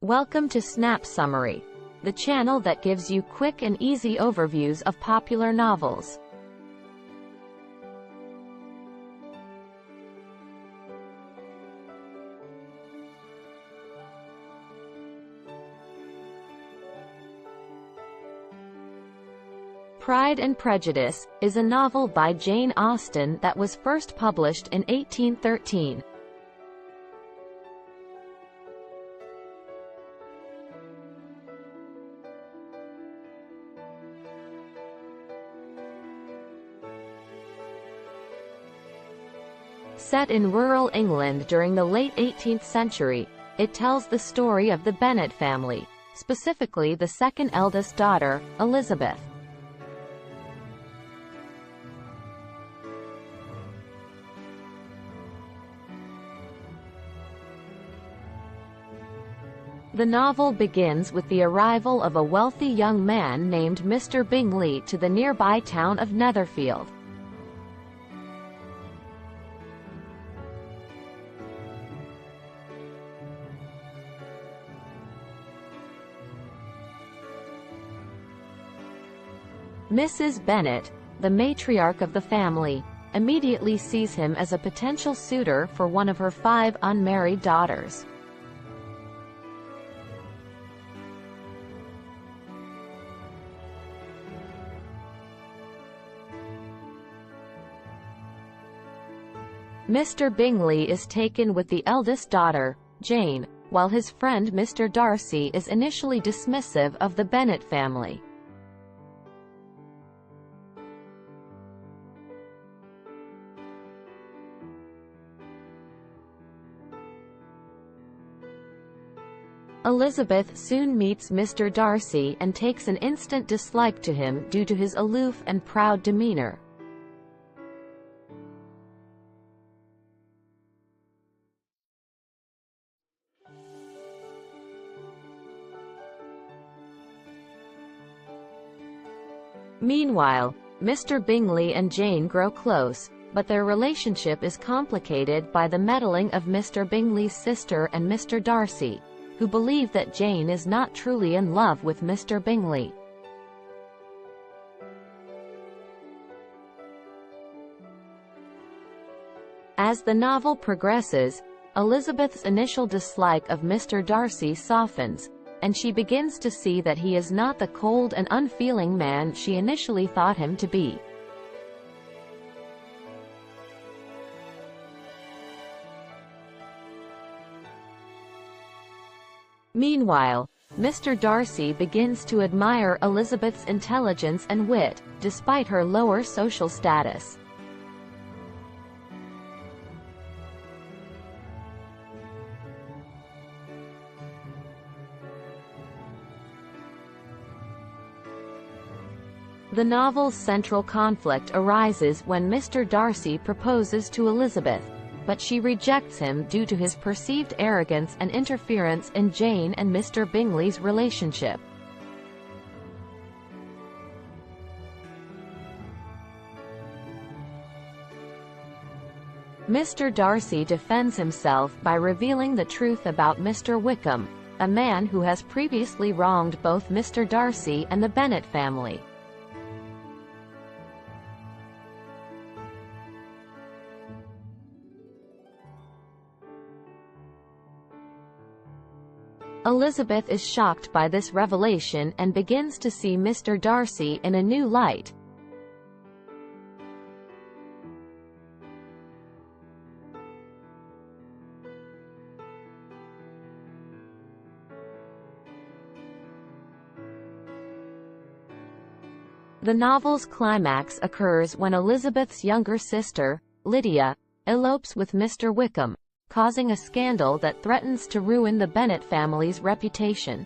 Welcome to Snap Summary, the channel that gives you quick and easy overviews of popular novels. Pride and Prejudice is a novel by Jane Austen that was first published in 1813. Set in rural England during the late 18th century, it tells the story of the Bennet family, specifically the second eldest daughter, Elizabeth. The novel begins with the arrival of a wealthy young man named Mr. Bingley to the nearby town of Netherfield. Mrs. Bennet, the matriarch of the family, immediately sees him as a potential suitor for one of her 5 unmarried daughters. Mr. Bingley is taken with the eldest daughter, Jane, while his friend Mr. Darcy is initially dismissive of the Bennet family. Elizabeth soon meets Mr. Darcy and takes an instant dislike to him due to his aloof and proud demeanor. Meanwhile, Mr. Bingley and Jane grow close, but their relationship is complicated by the meddling of Mr. Bingley's sister and Mr. Darcy, who believe that Jane is not truly in love with Mr. Bingley. As the novel progresses, Elizabeth's initial dislike of Mr. Darcy softens, and she begins to see that he is not the cold and unfeeling man she initially thought him to be. Meanwhile, Mr. Darcy begins to admire Elizabeth's intelligence and wit, despite her lower social status. The novel's central conflict arises when Mr. Darcy proposes to Elizabeth, but she rejects him due to his perceived arrogance and interference in Jane and Mr. Bingley's relationship. Mr. Darcy defends himself by revealing the truth about Mr. Wickham, a man who has previously wronged both Mr. Darcy and the Bennet family. Elizabeth is shocked by this revelation and begins to see Mr. Darcy in a new light. The novel's climax occurs when Elizabeth's younger sister, Lydia, elopes with Mr. Wickham, causing a scandal that threatens to ruin the Bennet family's reputation.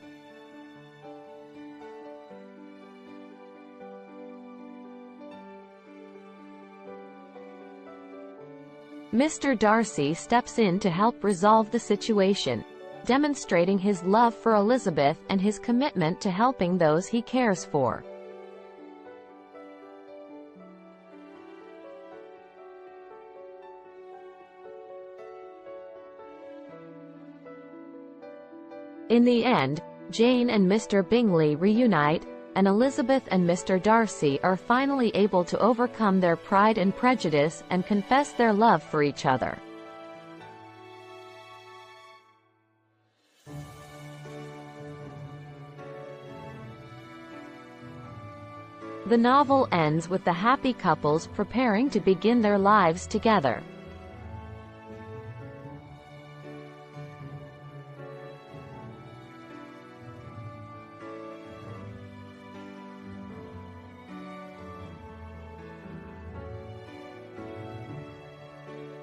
Mr. Darcy steps in to help resolve the situation, demonstrating his love for Elizabeth and his commitment to helping those he cares for. In the end, Jane and Mr. Bingley reunite, and Elizabeth and Mr. Darcy are finally able to overcome their pride and prejudice and confess their love for each other. The novel ends with the happy couples preparing to begin their lives together.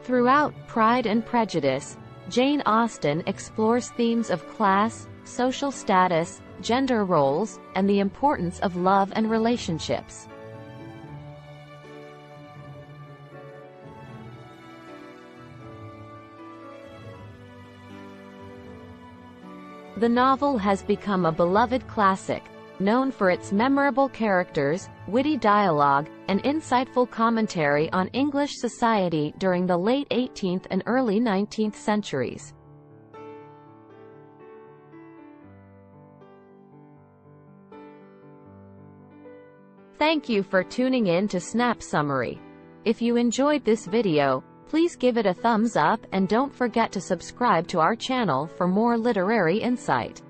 Throughout Pride and Prejudice, Jane Austen explores themes of class, social status, gender roles, and the importance of love and relationships. The novel has become a beloved classic, known for its memorable characters, witty dialogue, and insightful commentary on English society during the late 18th and early 19th centuries. Thank you for tuning in to Snap Summary. If you enjoyed this video, please give it a thumbs up and don't forget to subscribe to our channel for more literary insight.